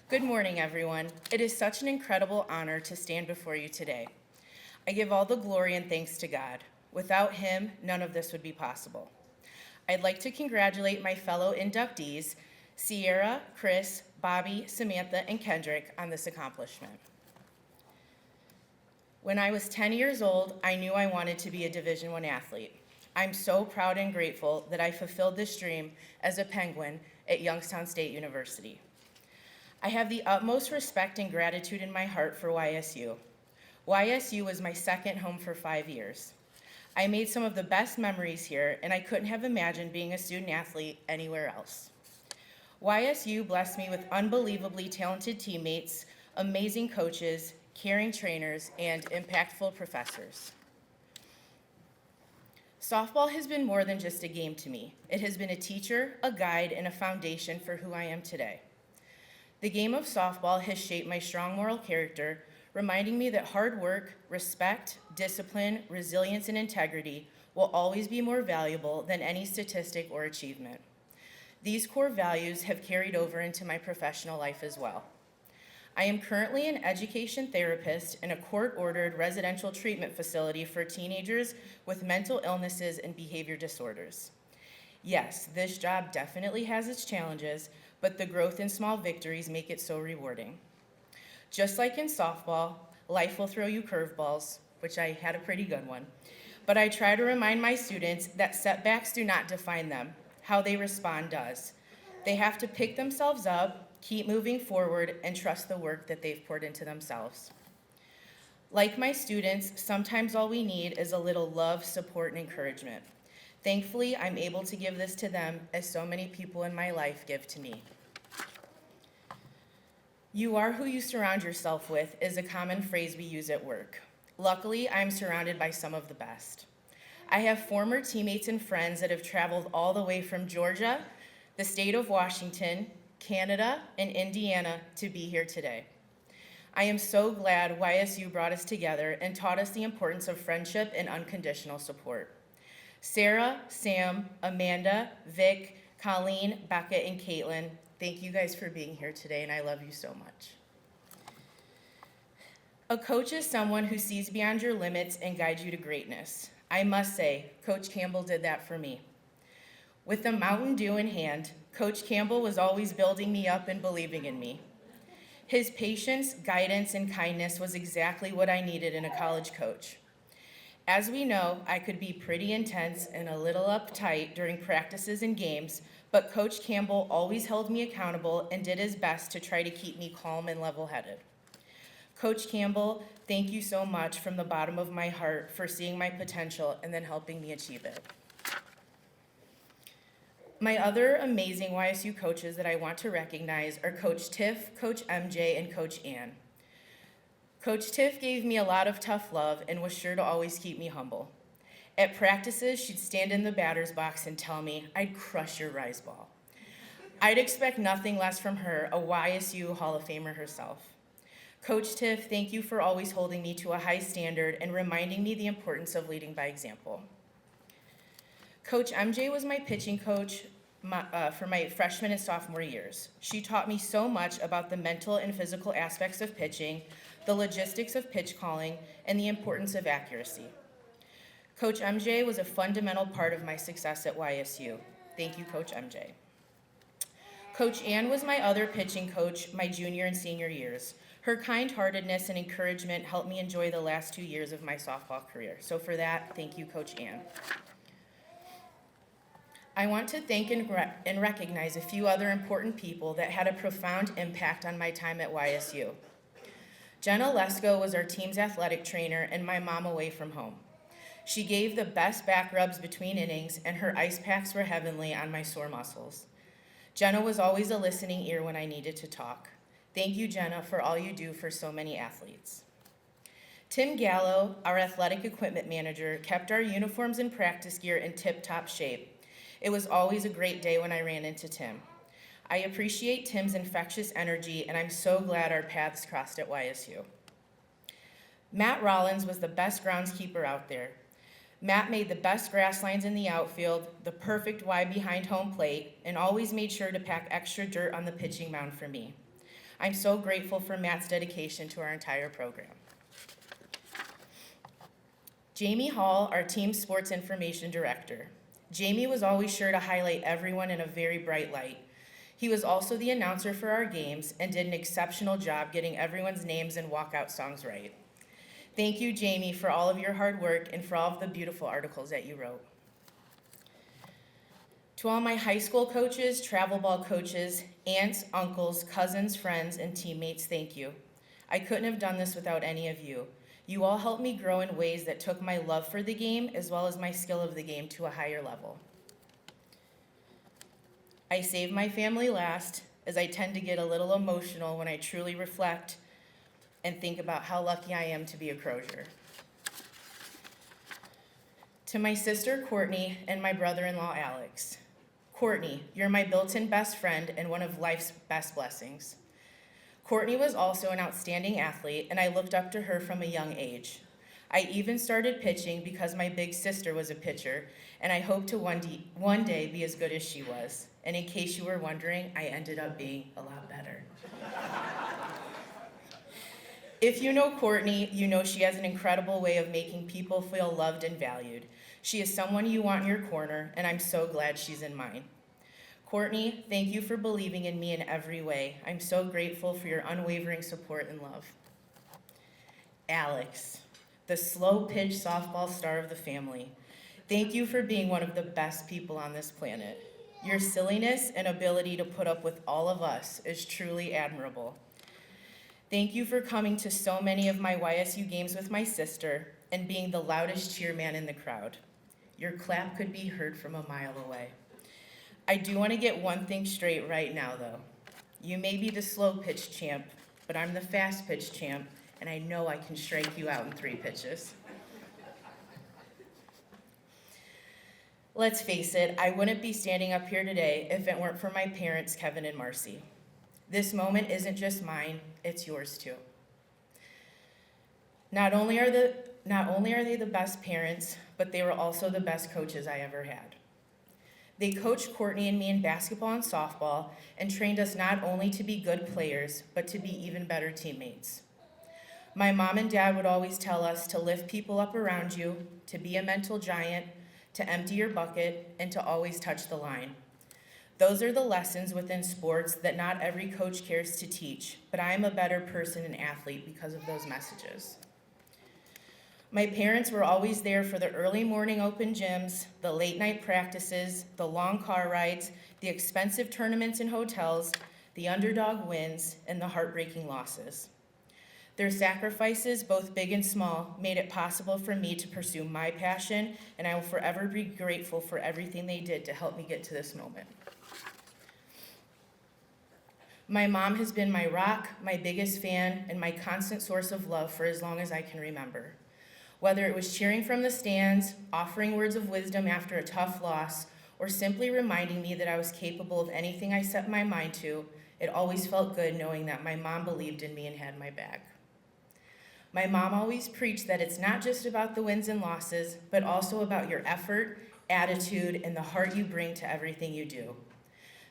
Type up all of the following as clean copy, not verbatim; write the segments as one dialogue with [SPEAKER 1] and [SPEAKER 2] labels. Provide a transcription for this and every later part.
[SPEAKER 1] Good morning, everyone. It is such an incredible honor to stand before you today. I give all the glory and thanks to God. Without Him, none of this would be possible. I'd like to congratulate my fellow inductees, Sierra, Chris, Bobby, Samantha, and Kendrick, on this accomplishment. When I was 10 years old, I knew I wanted to be a Division I athlete. I'm so proud and grateful that I fulfilled this dream as a Penguin at Youngstown State University. I have the utmost respect and gratitude in my heart for YSU. YSU was my second home for 5 years. I made some of the best memories here, and I couldn't have imagined being a student athlete anywhere else. YSU blessed me with unbelievably talented teammates, amazing coaches, caring trainers, and impactful professors. Softball has been more than just a game to me. It has been a teacher, a guide, and a foundation for who I am today. The game of softball has shaped my strong moral character, reminding me that hard work, respect, discipline, resilience, and integrity will always be more valuable than any statistic or achievement. These core values have carried over into my professional life as well. I am currently an education therapist in a court-ordered residential treatment facility for teenagers with mental illnesses and behavior disorders. Yes, this job definitely has its challenges, but the growth and small victories make it so rewarding. Just like in softball, life will throw you curveballs, which I had a pretty good one. But I try to remind my students that setbacks do not define them. How they respond does. They have to pick themselves up, keep moving forward, and trust the work that they've poured into themselves. Like my students, sometimes all we need is a little love, support, and encouragement. Thankfully, I'm able to give this to them as so many people in my life give to me. You are who you surround yourself with is a common phrase we use at work. Luckily, I'm surrounded by some of the best. I have former teammates and friends that have traveled all the way from Georgia, the state of Washington, Canada, and Indiana to be here today. I am so glad YSU brought us together and taught us the importance of friendship and unconditional support. Sarah, Sam, Amanda, Vic, Colleen, Becca, and Caitlin, thank you guys for being here today, and I love you so much. A coach is someone who sees beyond your limits and guides you to greatness. I must say, Coach Campbell did that for me. With a Mountain Dew in hand, Coach Campbell was always building me up and believing in me. His patience, guidance, and kindness was exactly what I needed in a college coach. As we know, I could be pretty intense and a little uptight during practices and games, but Coach Campbell always held me accountable and did his best to try to keep me calm and level-headed. Coach Campbell, thank you so much from the bottom of my heart for seeing my potential and then helping me achieve it. My other amazing YSU coaches that I want to recognize are Coach Tiff, Coach MJ, and Coach Ann. Coach Tiff gave me a lot of tough love and was sure to always keep me humble. At practices, she'd stand in the batter's box and tell me, I'd crush your rise ball. I'd expect nothing less from her, a YSU Hall of Famer herself. Coach Tiff, thank you for always holding me to a high standard and reminding me the importance of leading by example. Coach MJ was my pitching coach for my freshman and sophomore years. She taught me so much about the mental and physical aspects of pitching, the logistics of pitch calling, and the importance of accuracy. Coach MJ was a fundamental part of my success at YSU. Thank you, Coach MJ. Coach Ann was my other pitching coach my junior and senior years. Her kind-heartedness and encouragement helped me enjoy the last 2 years of my softball career. So for that, thank you, Coach Ann. I want to thank and recognize a few other important people that had a profound impact on my time at YSU. Jenna Lesko was our team's athletic trainer and my mom away from home. She gave the best back rubs between innings, and her ice packs were heavenly on my sore muscles. Jenna was always a listening ear when I needed to talk. Thank you, Jenna, for all you do for so many athletes. Tim Gallo, our athletic equipment manager, kept our uniforms and practice gear in tip-top shape. It was always a great day when I ran into Tim. I appreciate Tim's infectious energy, and I'm so glad our paths crossed at YSU. Matt Rollins was the best groundskeeper out there. Matt made the best grass lines in the outfield, the perfect Y behind home plate, and always made sure to pack extra dirt on the pitching mound for me. I'm so grateful for Matt's dedication to our entire program. Jamie Hall, our team sports information director. Jamie was always sure to highlight everyone in a very bright light. He was also the announcer for our games and did an exceptional job getting everyone's names and walkout songs right. Thank you, Jamie, for all of your hard work and for all of the beautiful articles that you wrote. To all my high school coaches, travel ball coaches, aunts, uncles, cousins, friends, and teammates, thank you. I couldn't have done this without any of you. You all helped me grow in ways that took my love for the game as well as my skill of the game to a higher level. I save my family last, as I tend to get a little emotional when I truly reflect and think about how lucky I am to be a Crozier. To my sister Courtney and my brother-in-law Alex. Courtney, you're my built-in best friend and one of life's best blessings. Courtney was also an outstanding athlete, and I looked up to her from a young age. I even started pitching because my big sister was a pitcher, and I hope to one day be as good as she was. And in case you were wondering, I ended up being a lot better. If you know Courtney, you know she has an incredible way of making people feel loved and valued. She is someone you want in your corner, and I'm so glad she's in mine. Courtney, thank you for believing in me in every way. I'm so grateful for your unwavering support and love. Alex, the slow pitch softball star of the family. Thank you for being one of the best people on this planet. Your silliness and ability to put up with all of us is truly admirable. Thank you for coming to so many of my YSU games with my sister and being the loudest cheerman in the crowd. Your clap could be heard from a mile away. I do want to get one thing straight right now, though. You may be the slow pitch champ, but I'm the fast pitch champ, and I know I can strike you out in 3 pitches. Let's face it, I wouldn't be standing up here today if it weren't for my parents, Kevin and Marcy. This moment isn't just mine, it's yours too. Not only are they the best parents, but they were also the best coaches I ever had. They coached Courtney and me in basketball and softball and trained us not only to be good players, but to be even better teammates. My mom and dad would always tell us to lift people up around you, to be a mental giant, to empty your bucket, and to always touch the line. Those are the lessons within sports that not every coach cares to teach, but I am a better person and athlete because of those messages. My parents were always there for the early morning open gyms, the late night practices, the long car rides, the expensive tournaments and hotels, the underdog wins, and the heartbreaking losses. Their sacrifices, both big and small, made it possible for me to pursue my passion, and I will forever be grateful for everything they did to help me get to this moment. My mom has been my rock, my biggest fan, and my constant source of love for as long as I can remember. Whether it was cheering from the stands, offering words of wisdom after a tough loss, or simply reminding me that I was capable of anything I set my mind to, it always felt good knowing that my mom believed in me and had my back. My mom always preached that it's not just about the wins and losses, but also about your effort, attitude, and the heart you bring to everything you do.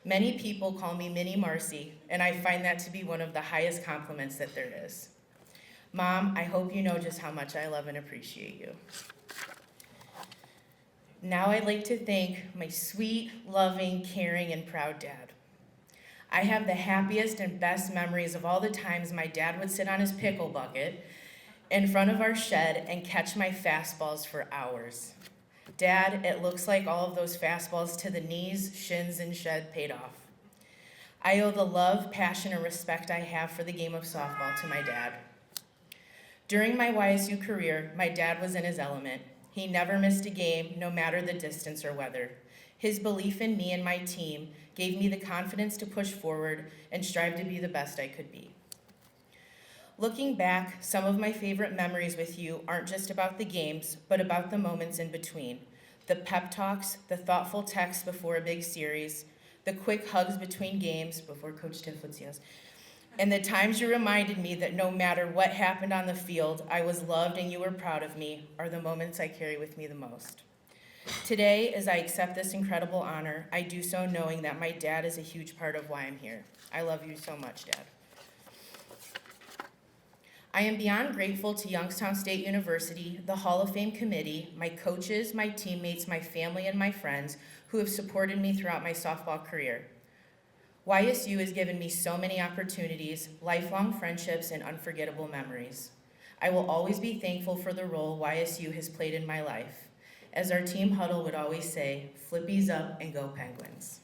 [SPEAKER 1] Many people call me Mini Marcy, and I find that to be one of the highest compliments that there is. Mom, I hope you know just how much I love and appreciate you. Now I'd like to thank my sweet, loving, caring, and proud dad. I have the happiest and best memories of all the times my dad would sit on his pickle bucket in front of our shed and catch my fastballs for hours. Dad, it looks like all of those fastballs to the knees, shins, and shed paid off. I owe the love, passion, and respect I have for the game of softball to my dad. During my YSU career, my dad was in his element. He never missed a game, no matter the distance or weather. His belief in me and my team gave me the confidence to push forward and strive to be the best I could be. Looking back, some of my favorite memories with you aren't just about the games, but about the moments in between. The pep talks, the thoughtful texts before a big series, the quick hugs between games before Coach Tiff would see us, and the times you reminded me that no matter what happened on the field, I was loved and you were proud of me are the moments I carry with me the most. Today, as I accept this incredible honor, I do so knowing that my dad is a huge part of why I'm here. I love you so much, Dad. I am beyond grateful to Youngstown State University, the Hall of Fame committee, my coaches, my teammates, my family, and my friends who have supported me throughout my softball career. YSU has given me so many opportunities, lifelong friendships, and unforgettable memories. I will always be thankful for the role YSU has played in my life. As our team huddle would always say, flippies up and go Penguins.